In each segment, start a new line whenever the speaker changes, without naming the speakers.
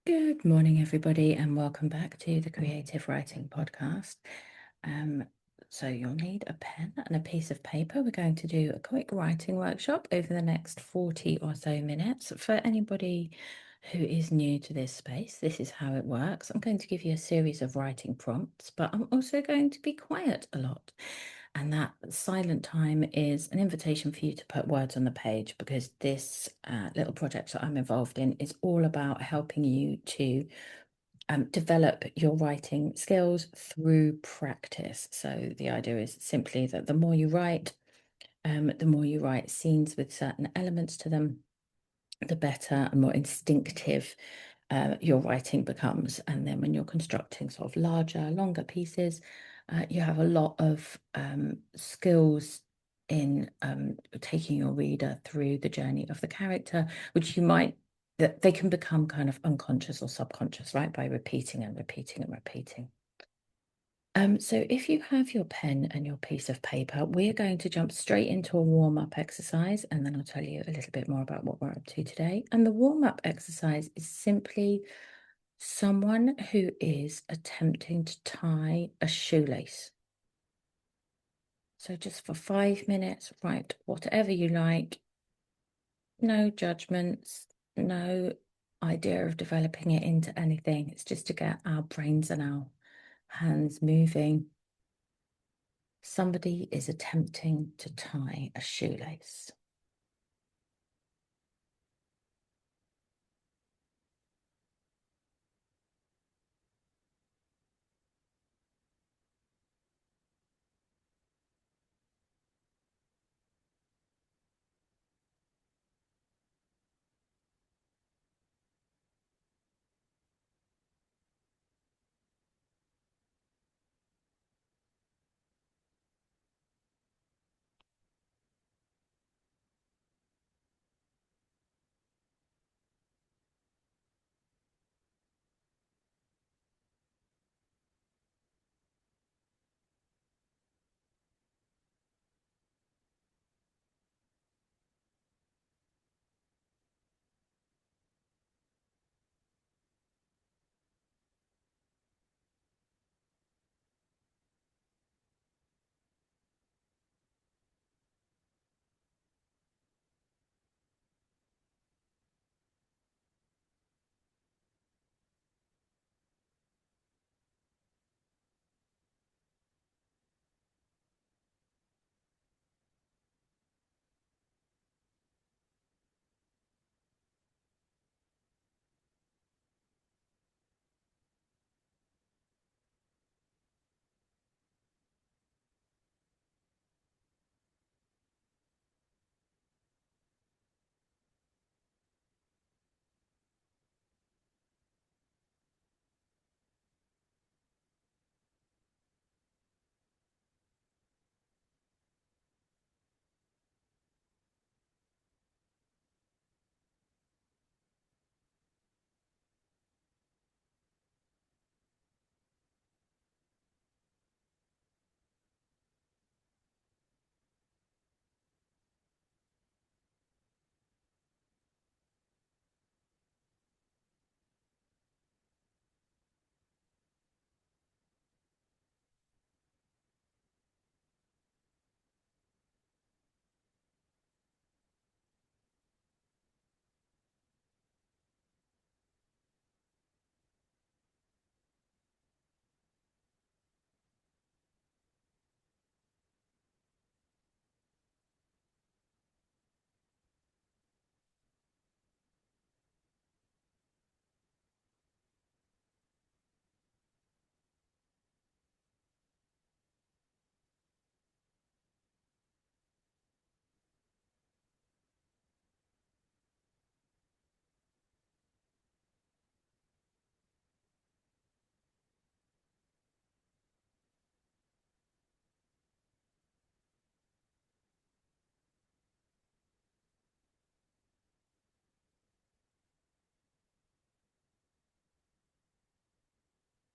Good morning, everybody, and welcome back to the Creative Writing Podcast. Um, so you'll need a pen and a piece of paper. We're going to do a quick writing workshop over the next 40 or so minutes. For anybody who is new to this space, this is how it works. I'm going to give you a series of writing prompts, but I'm also going to be quiet a lot. And that silent time is an invitation for you to put words on the page, because this little project that I'm involved in is all about helping you to develop your writing skills through practice. So the idea is simply that the more you write scenes with certain elements to them, the better and more instinctive your writing becomes. And then when you're constructing sort of larger, longer pieces, you have a lot of skills in taking your reader through the journey of the character, which that they can become kind of unconscious or subconscious, right? By repeating and repeating and repeating. So if you have your pen and your piece of paper, we're going to jump straight into a warm-up exercise, and then I'll tell you a little bit more about what we're up to today. And the warm-up exercise is simply someone who is attempting to tie a shoelace. So just for 5 minutes, write whatever you like, no judgments, no idea of developing it into anything. It's just to get our brains and our hands moving. Somebody is attempting to tie a shoelace.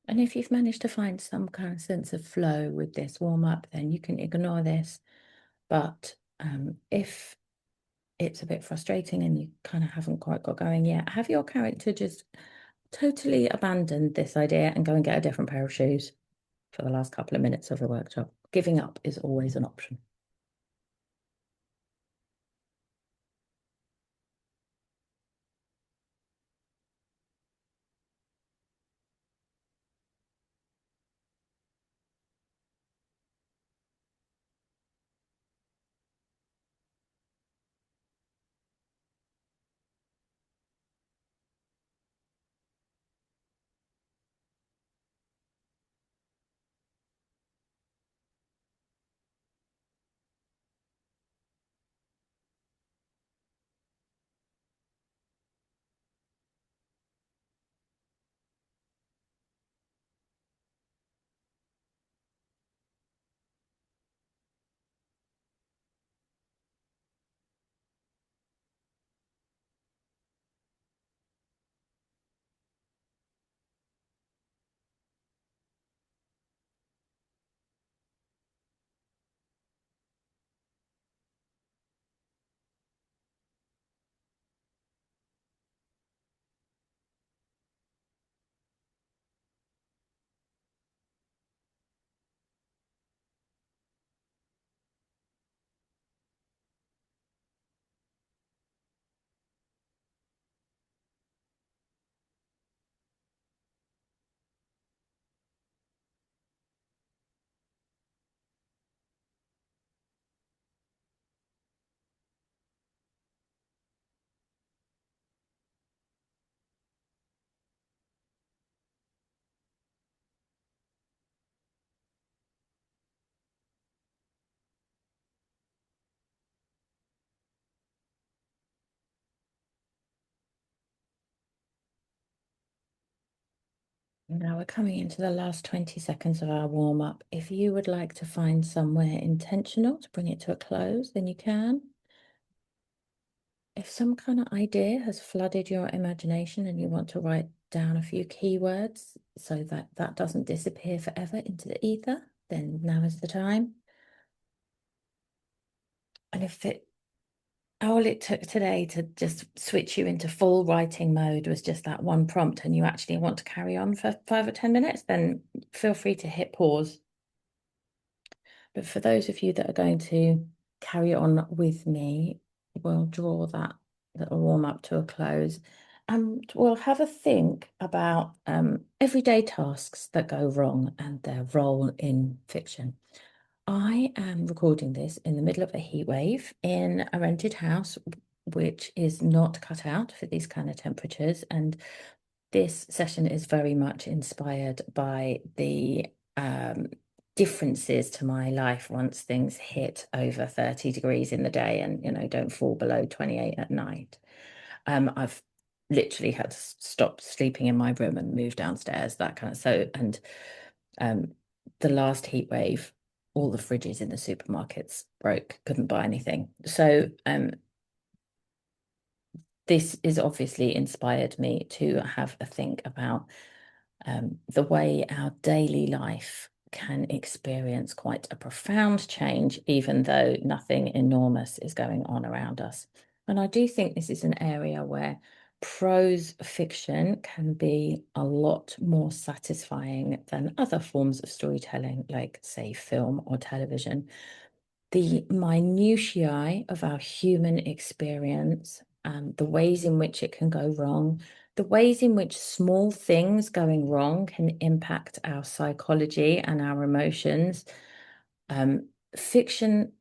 And if you've managed to find some kind of sense of flow with this warm up, then you can ignore this. But if it's a bit frustrating and you kind of haven't quite got going yet, have your character just totally abandon this idea and go and get a different pair of shoes for the last couple of minutes of the workshop. Giving up is always an option. Now we're coming into the last 20 seconds of our warm up. If you would like to find somewhere intentional to bring it to a close, then you can. If some kind of idea has flooded your imagination and you want to write down a few keywords so that that doesn't disappear forever into the ether, then now is the time. And if it all it took today to just switch you into full writing mode was just that one prompt and you actually want to carry on for 5 or 10 minutes, then feel free to hit pause. But for those of you that are going to carry on with me, we'll draw that little warm up to a close. And we'll have a think about everyday tasks that go wrong and their role in fiction. I am recording this in the middle of a heat wave in a rented house, which is not cut out for these kind of temperatures. And this session is very much inspired by the differences to my life once things hit over 30 degrees in the day and, don't fall below 28 at night. I've literally had to stop sleeping in my room and move downstairs, that kind of and um, the last heat wave, all the fridges in the supermarkets broke, couldn't buy anything. So this is obviously inspired me to have a think about the way our daily life can experience quite a profound change, even though nothing enormous is going on around us. And I do think this is an area where prose fiction can be a lot more satisfying than other forms of storytelling, like, say, film or television. The minutiae of our human experience, the ways in which it can go wrong, the ways in which small things going wrong can impact our psychology and our emotions. Fiction,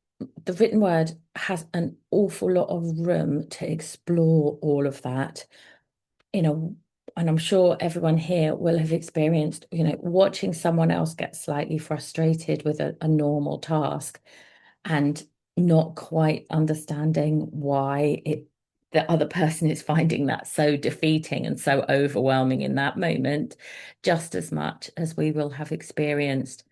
the written word, has an awful lot of room to explore all of that. You know, and I'm sure everyone here will have experienced, watching someone else get slightly frustrated with a normal task and not quite understanding why the other person is finding that so defeating and so overwhelming in that moment, just as much as we will have experienced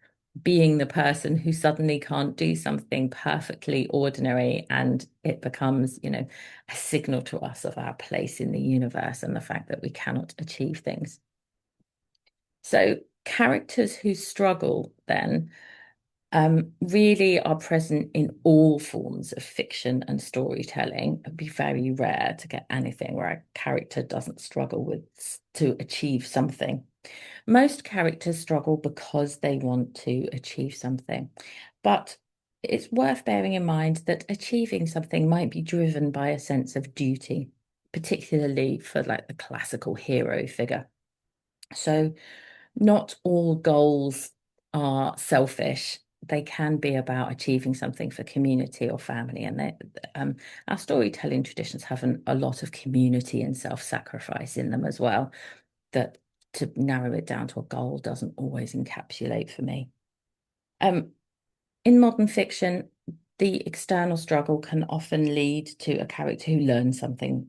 being the person who suddenly can't do something perfectly ordinary and it becomes, a signal to us of our place in the universe and the fact that we cannot achieve things. So characters who struggle then really are present in all forms of fiction and storytelling. It'd be very rare to get anything where a character doesn't struggle with to achieve something. Most characters struggle because they want to achieve something, but it's worth bearing in mind that achieving something might be driven by a sense of duty, particularly for like the classical hero figure. So not all goals are selfish. They can be about achieving something for community or family. And our storytelling traditions have a lot of community and self-sacrifice in them as well, that to narrow it down to a goal doesn't always encapsulate for me. Um, in modern fiction, the external struggle can often lead to a character who learns something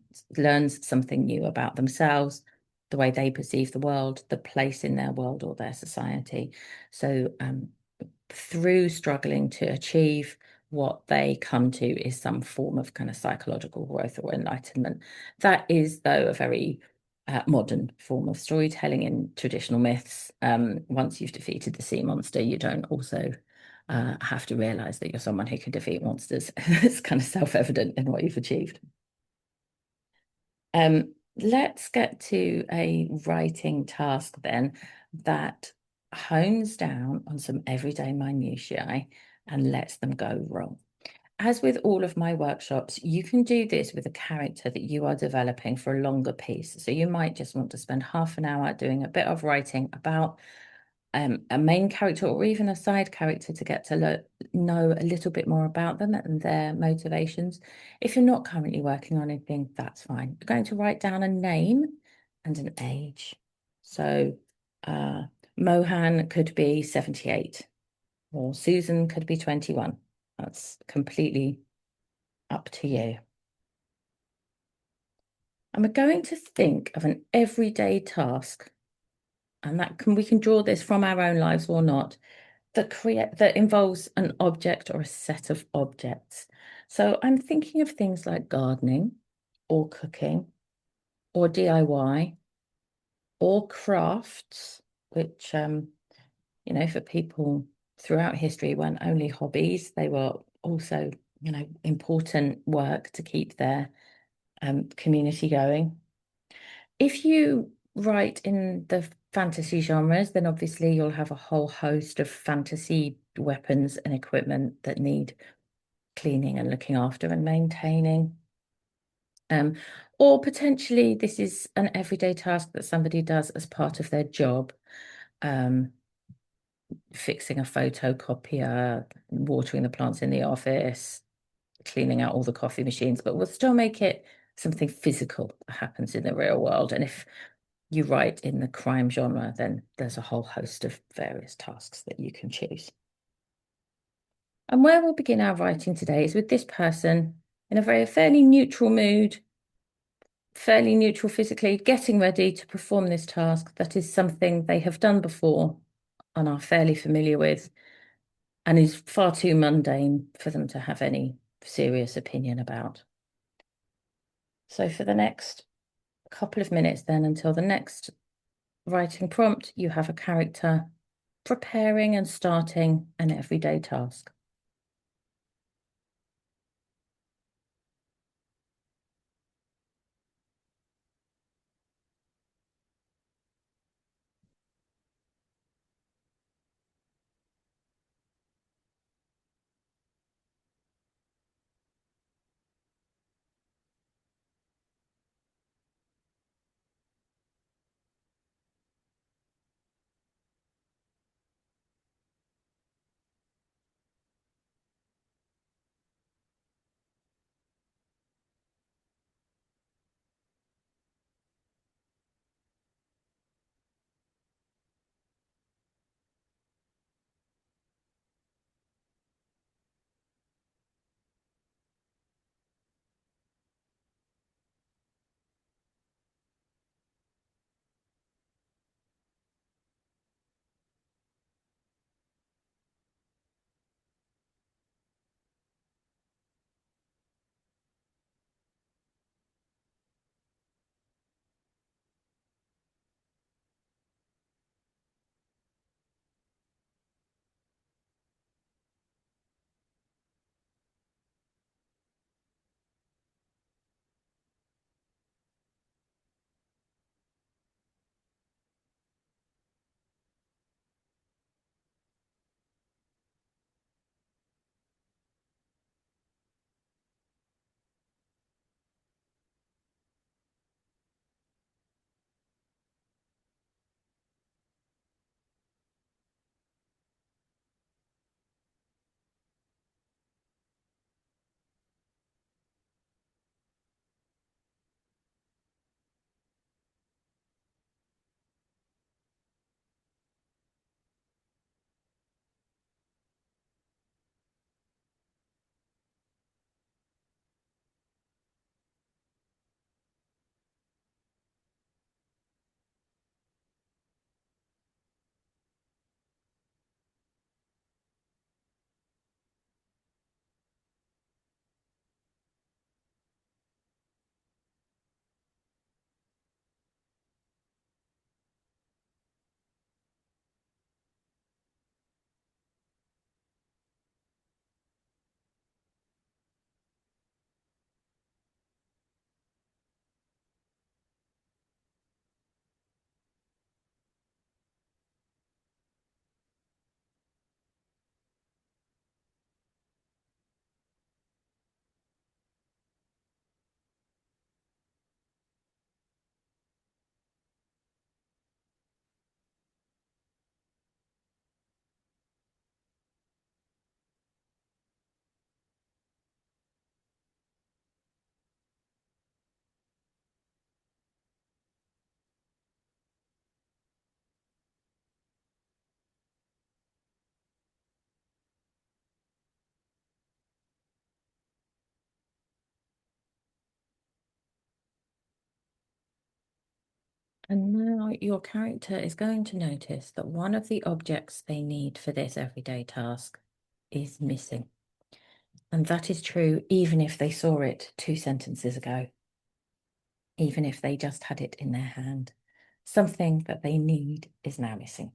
new about themselves, the way they perceive the world, the place in their world or their society. So, through struggling to achieve, what they come to is some form of kind of psychological growth or enlightenment. That is, though, a very modern form of storytelling in traditional myths. Once you've defeated the sea monster, you don't also have to realize that you're someone who can defeat monsters. It's kind of self-evident in what you've achieved. Let's get to a writing task then that hones down on some everyday minutiae and lets them go wrong. As with all of my workshops, you can do this with a character that you are developing for a longer piece. So you might just want to spend half an hour doing a bit of writing about a main character or even a side character to get to know a little bit more about them and their motivations. If you're not currently working on anything, that's fine. You're going to write down a name and an age. So uh, Mohan could be 78 or Susan could be 21. That's completely up to you. And we're going to think of an everyday task, and we can draw this from our own lives or not, that involves an object or a set of objects. So I'm thinking of things like gardening or cooking or DIY or crafts, which for people throughout history weren't only hobbies, they were also, important work to keep their community going. If you write in the fantasy genres, then obviously you'll have a whole host of fantasy weapons and equipment that need cleaning and looking after and maintaining. Um, or potentially this is an everyday task that somebody does as part of their job. Fixing a photocopier, watering the plants in the office, cleaning out all the coffee machines, but we'll still make it something physical that happens in the real world. And if you write in the crime genre, then there's a whole host of various tasks that you can choose. And where we'll begin our writing today is with this person in a fairly neutral mood, fairly neutral physically, getting ready to perform this task that is something they have done before and are fairly familiar with, and is far too mundane for them to have any serious opinion about. So for the next couple of minutes then, until the next writing prompt, you have a character preparing and starting an everyday task. now your character is going to notice that one of the objects they need for this everyday task is missing. And that is true even if they saw it 2 sentences ago, even if they just had it in their hand. Something that they need is now missing.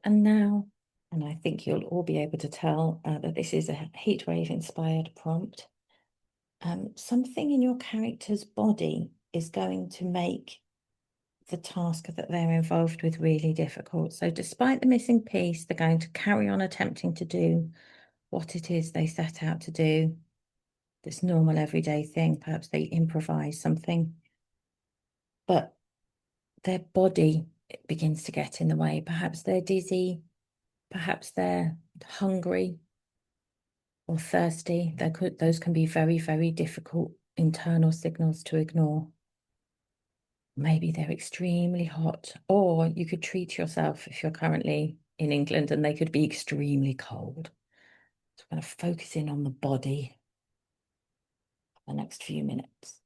And now, and I think you'll all be able to tell that this is a heatwave inspired prompt. Something in your character's body is going to make the task that they're involved with really difficult. So despite the missing piece, they're going to carry on attempting to do what it is they set out to do, this normal everyday thing. Perhaps they improvise something, but their body begins to get in the way. Perhaps they're dizzy, perhaps they're hungry or thirsty. Those can be very, very difficult internal signals to ignore. Maybe they're extremely hot, or you could treat yourself if you're currently in England and they could be extremely cold. So we're going to focus in on the body for the next few minutes.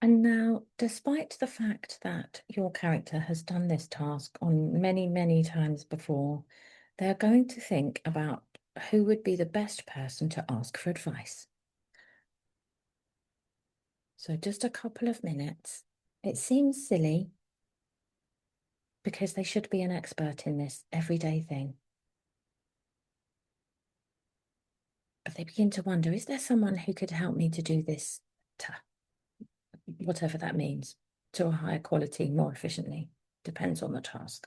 And now, despite the fact that your character has done this task on many, many times before, they're going to think about who would be the best person to ask for advice. So just a couple of minutes. It seems silly because they should be an expert in this everyday thing. But they begin to wonder, is there someone who could help me to do this, whatever that means, to a higher quality, more efficiently? Depends on the task.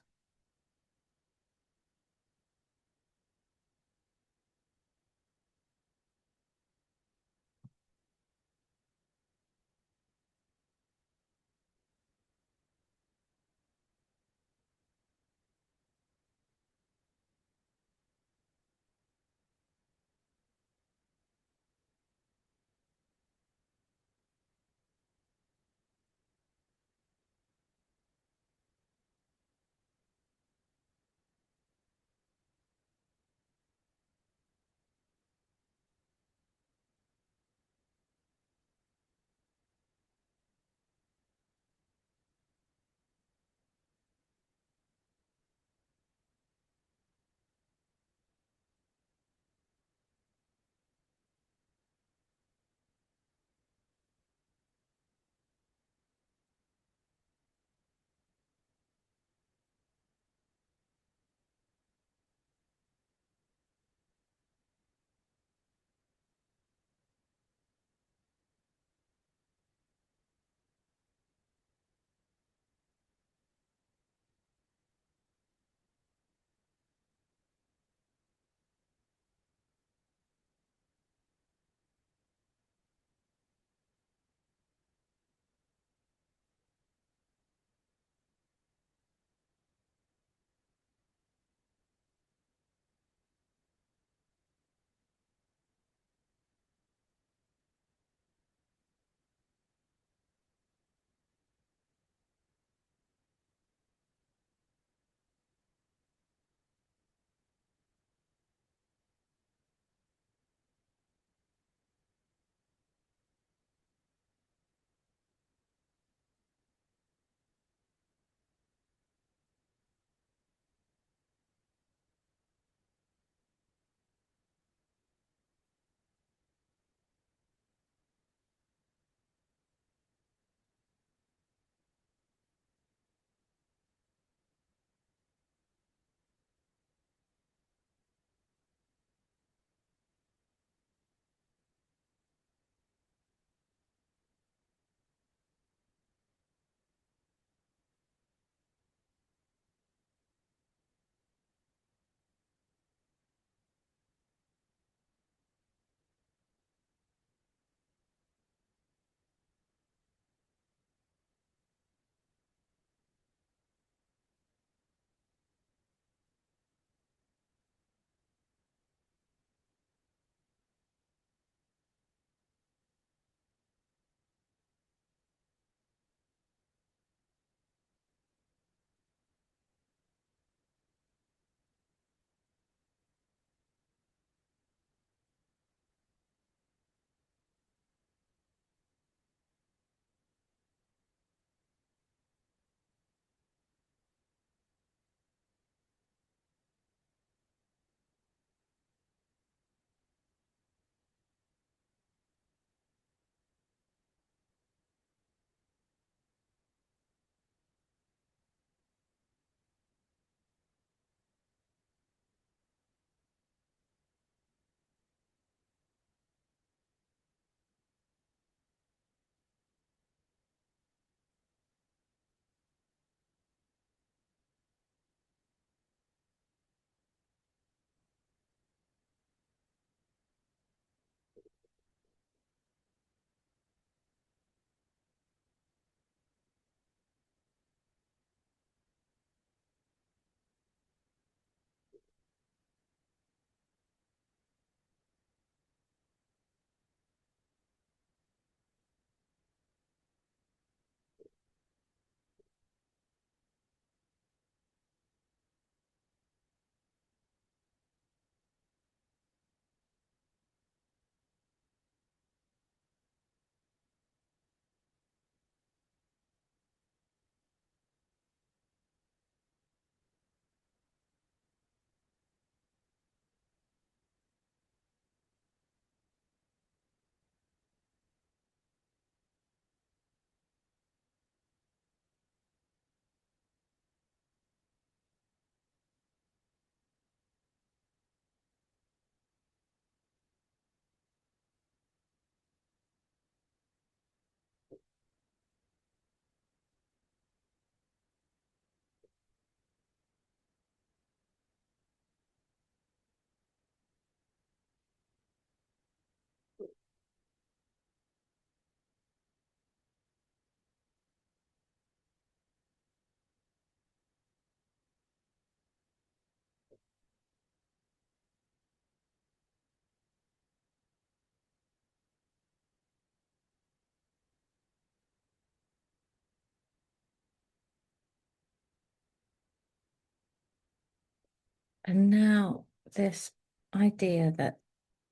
And now this idea that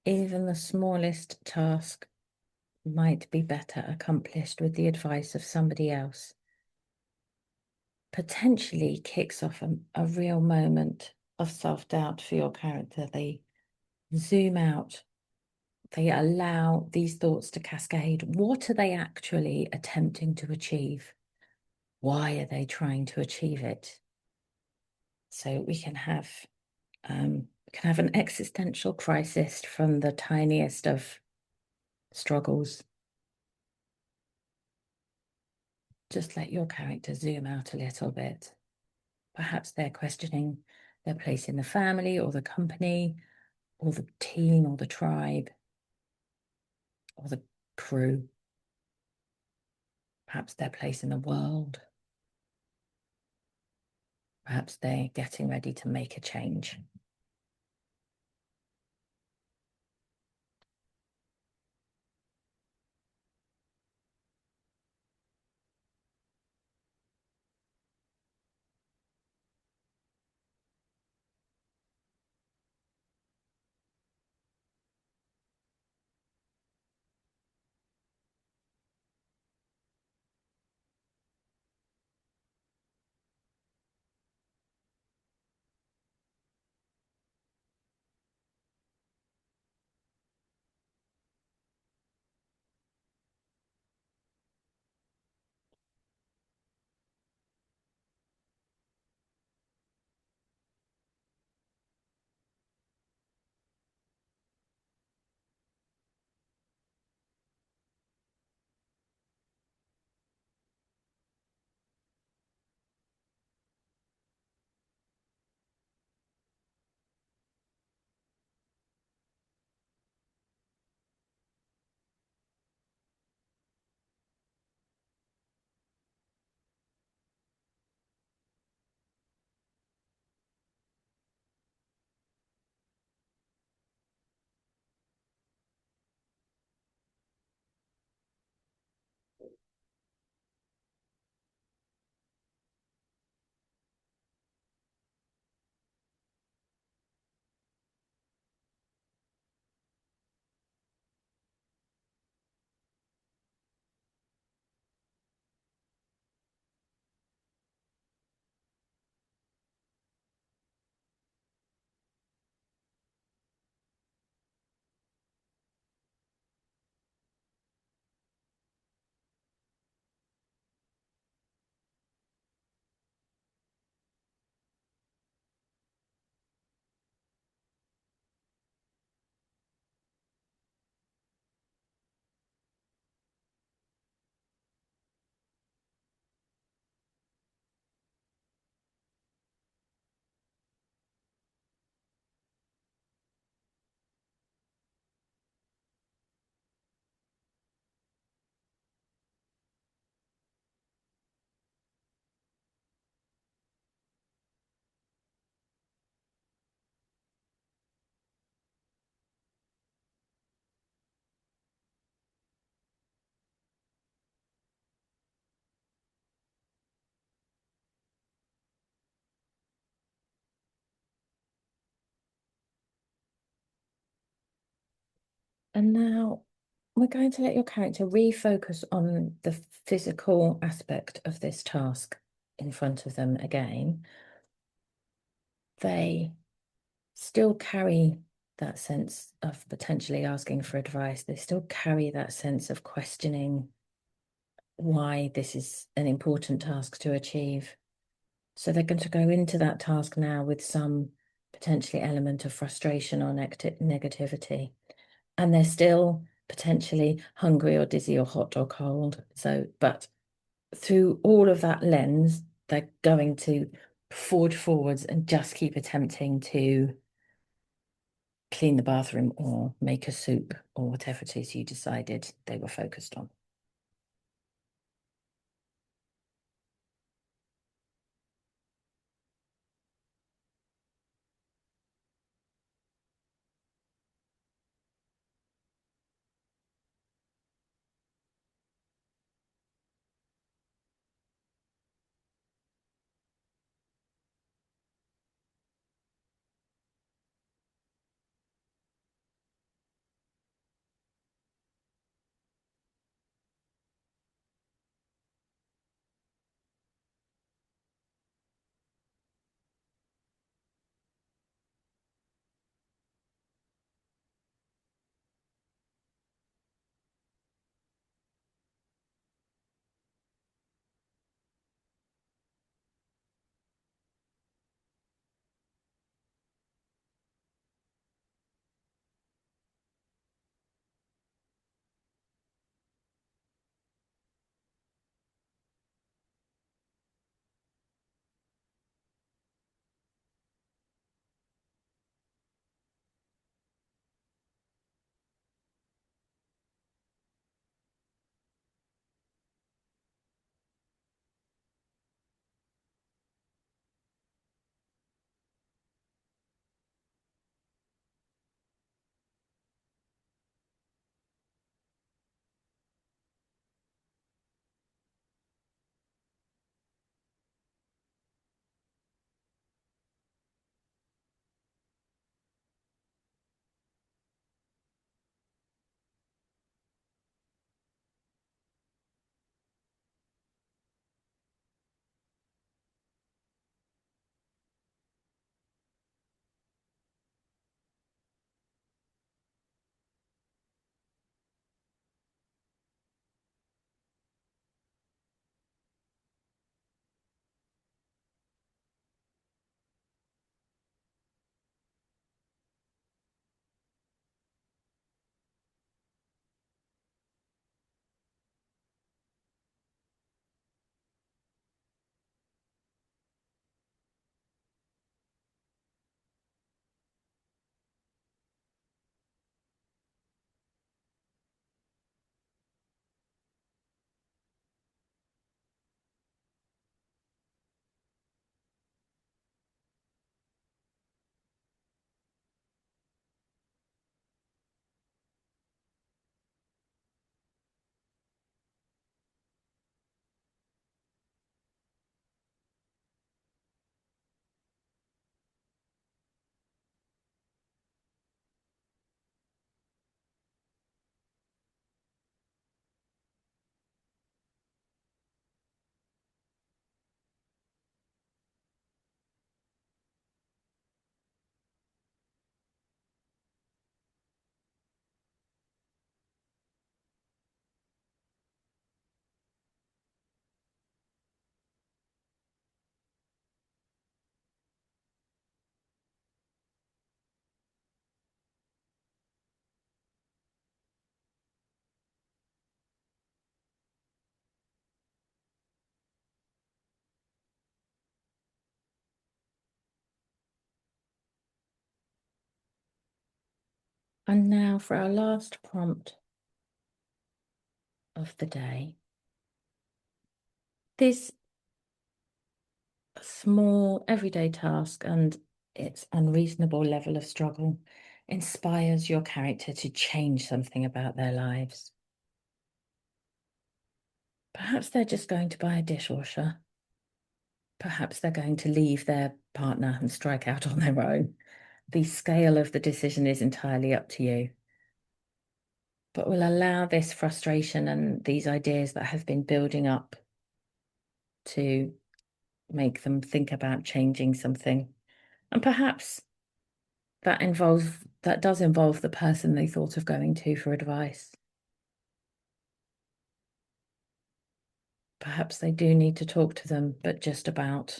even the smallest task might be better accomplished with the advice of somebody else potentially kicks off a real moment of self-doubt for your character. They zoom out, they allow these thoughts to cascade. What are they actually attempting to achieve? Why are they trying to achieve it? So we can have an existential crisis from the tiniest of struggles. Just let your character zoom out a little bit. Perhaps they're questioning their place in the family or the company or the team or the tribe or the crew. Perhaps their place in the world. Perhaps they're getting ready to make a change. And now we're going to let your character refocus on the physical aspect of this task in front of them again. They still carry that sense of potentially asking for advice. They still carry that sense of questioning why this is an important task to achieve. So they're going to go into that task now with some potentially element of frustration or negativity. And they're still potentially hungry or dizzy or hot or cold. So, but through all of that lens, they're going to forge forwards and just keep attempting to clean the bathroom or make a soup or whatever it is you decided they were focused on. And now for our last prompt of the day. This small everyday task and its unreasonable level of struggle inspires your character to change something about their lives. Perhaps they're just going to buy a dishwasher. Perhaps they're going to leave their partner and strike out on their own. The scale of the decision is entirely up to you. But we'll allow this frustration and these ideas that have been building up to make them think about changing something. And perhaps that does involve the person they thought of going to for advice. Perhaps they do need to talk to them, but just about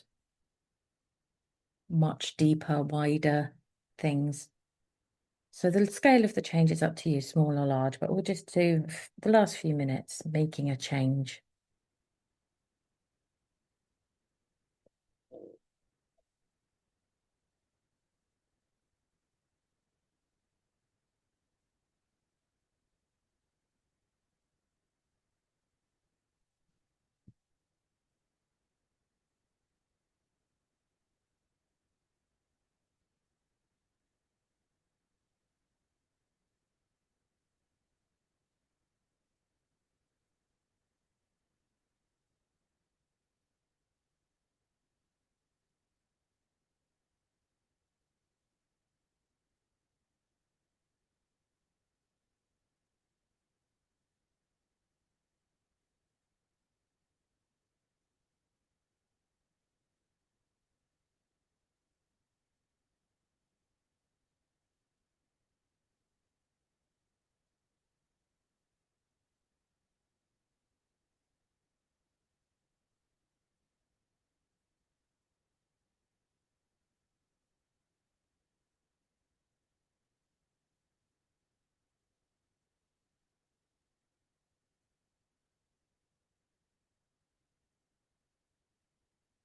much deeper, wider things. So the scale of the change is up to you, small or large, but we'll just do the last few minutes making a change.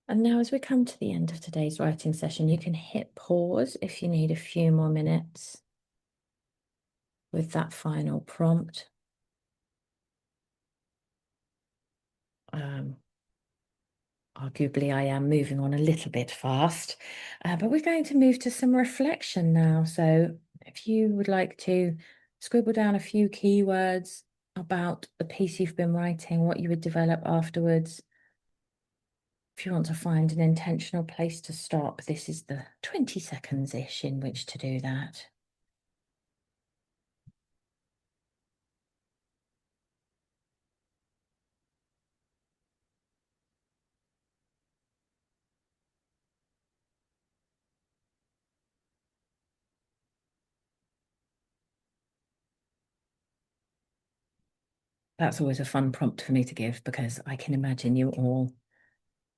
And now as we come to the end of today's writing session, you can hit pause if you need a few more minutes with that final prompt. Arguably, I am moving on a little bit fast, but we're going to move to some reflection now. So if you would like to scribble down a few keywords about the piece you've been writing, what you would develop afterwards. If you want to find an intentional place to stop, this is the 20 seconds-ish in which to do that. That's always a fun prompt for me to give because I can imagine you all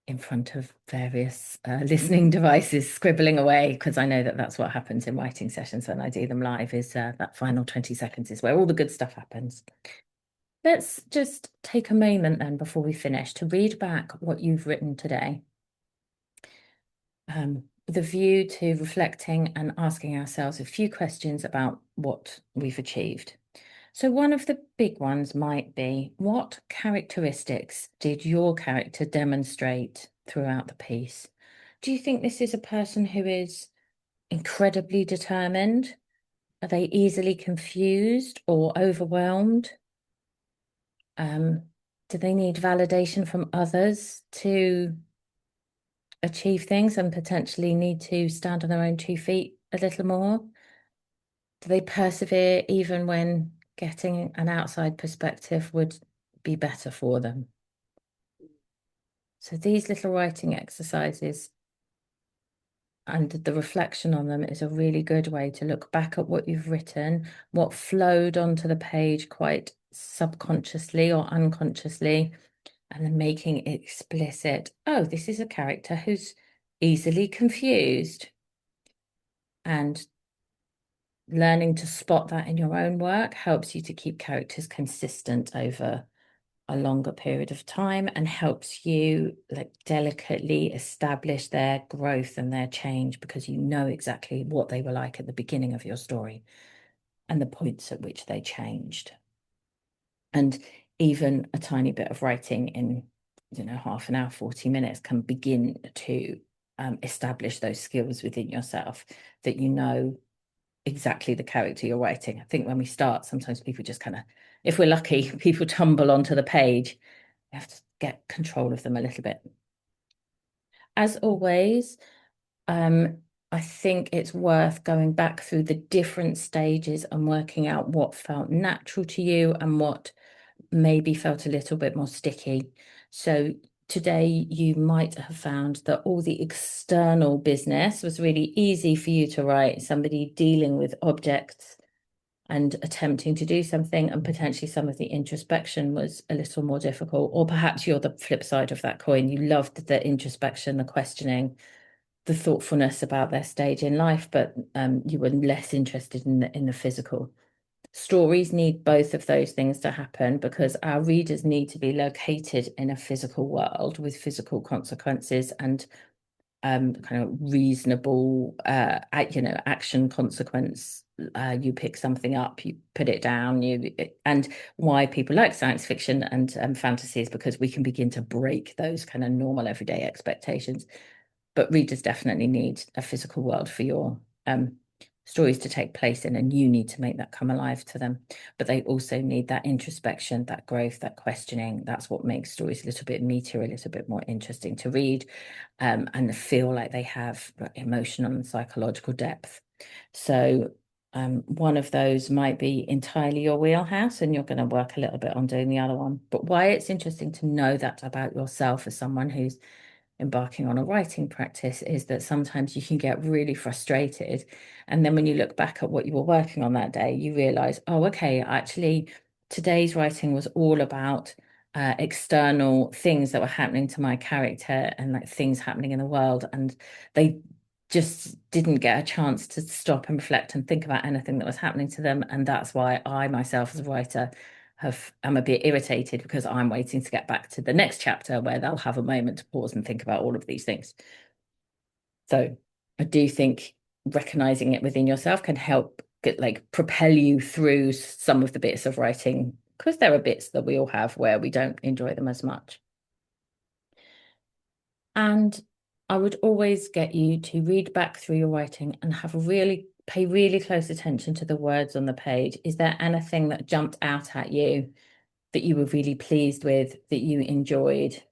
in front of various listening devices scribbling away, because I know that that's what happens in writing sessions when I do them live, is that final 20 seconds is where all the good stuff happens. Let's just take a moment then before we finish to read back what you've written today, with a view to reflecting and asking ourselves a few questions about what we've achieved. So one of the big ones might be, what characteristics did your character demonstrate throughout the piece? Do you think this is a person who is incredibly determined? Are they easily confused or overwhelmed? Do they need validation from others to achieve things and potentially need to stand on their own 2 feet a little more? Do they persevere even when getting an outside perspective would be better for them? So these little writing exercises and the reflection on them is a really good way to look back at what you've written, what flowed onto the page quite subconsciously or unconsciously, and then making it explicit. Oh, this is a character who's easily confused. And learning to spot that in your own work helps you to keep characters consistent over a longer period of time and helps you like delicately establish their growth and their change because you know exactly what they were like at the beginning of your story. and the points at which they changed. And even a tiny bit of writing in, half an hour, 40 minutes can begin to establish those skills within yourself, that you know exactly the character you're writing. I think when we start, sometimes people just kind of, if we're lucky, people tumble onto the page. You have to get control of them a little bit. As always, I think it's worth going back through the different stages and working out what felt natural to you and what maybe felt a little bit more sticky. So today you might have found that all the external business was really easy for you to write, somebody dealing with objects and attempting to do something, and potentially some of the introspection was a little more difficult. Or perhaps you're the flip side of that coin. You loved the introspection, the questioning, the thoughtfulness about their stage in life, but you were less interested in the physical. Stories need both of those things to happen because our readers need to be located in a physical world with physical consequences and kind of reasonable action consequence. You pick something up, you put it down, and why people like science fiction and fantasy is because we can begin to break those kind of normal everyday expectations. But readers definitely need a physical world for your stories to take place in, and you need to make that come alive to them. But they also need that introspection, that growth, that questioning. That's what makes stories a little bit meatier, a little bit more interesting to read, and feel like they have emotional and psychological depth. So one of those might be entirely your wheelhouse, and you're going to work a little bit on doing the other one. But why it's interesting to know that about yourself as someone who's embarking on a writing practice is that sometimes you can get really frustrated. And then when you look back at what you were working on that day, you realize, oh, okay, actually, today's writing was all about external things that were happening to my character and like things happening in the world. And they just didn't get a chance to stop and reflect and think about anything that was happening to them. And that's why I myself as a writer am a bit irritated because I'm waiting to get back to the next chapter where they'll have a moment to pause and think about all of these things. So I do think recognizing it within yourself can help propel you through some of the bits of writing, because there are bits that we all have where we don't enjoy them as much. And I would always get you to read back through your writing and pay really close attention to the words on the page. Is there anything that jumped out at you that you were really pleased with, that you enjoyed?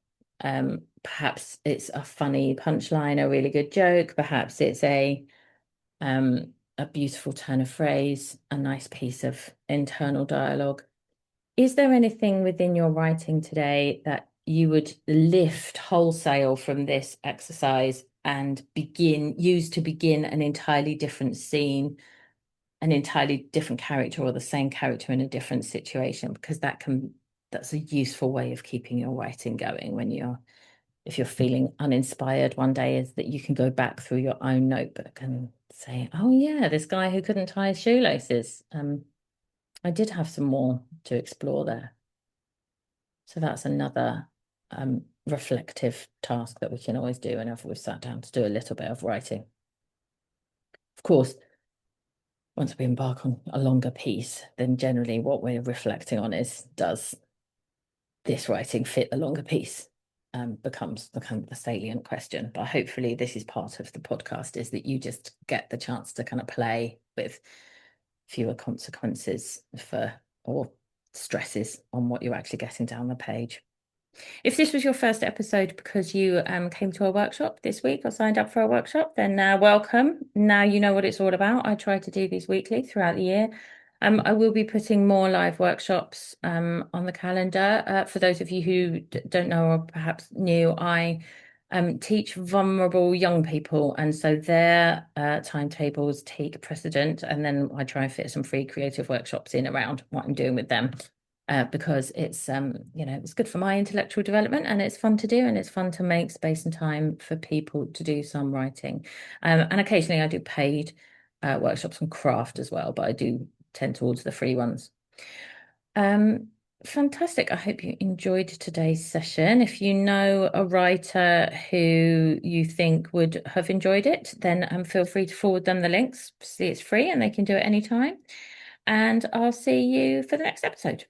Perhaps it's a funny punchline, a really good joke. Perhaps it's a beautiful turn of phrase, a nice piece of internal dialogue. Is there anything within your writing today that you would lift wholesale from this exercise and use to begin an entirely different scene, an entirely different character, or the same character in a different situation? Because that's a useful way of keeping your writing going if you're feeling uninspired one day, is that you can go back through your own notebook and say, oh yeah, this guy who couldn't tie his shoelaces. I did have some more to explore there. So that's another reflective task that we can always do whenever we've sat down to do a little bit of writing. Of course, once we embark on a longer piece, then generally what we're reflecting on is, does this writing fit the longer piece? Becomes the kind of the salient question. But hopefully this is part of the podcast, is that you just get the chance to kind of play with fewer consequences or stresses on what you're actually getting down the page. If this was your first episode because you came to a workshop this week or signed up for a workshop, then welcome. Now you know what it's all about. I try to do these weekly throughout the year. I will be putting more live workshops on the calendar. For those of you who don't know or perhaps new, I teach vulnerable young people, and so their timetables take precedent, and then I try and fit some free creative workshops in around what I'm doing with them. Because it's it's good for my intellectual development, and it's fun to do, and it's fun to make space and time for people to do some writing. And occasionally I do paid workshops on craft as well, but I do tend towards the free ones. Fantastic. I hope you enjoyed today's session. If you know a writer who you think would have enjoyed it, then feel free to forward them the links. See, it's free and they can do it anytime. and I'll see you for the next episode.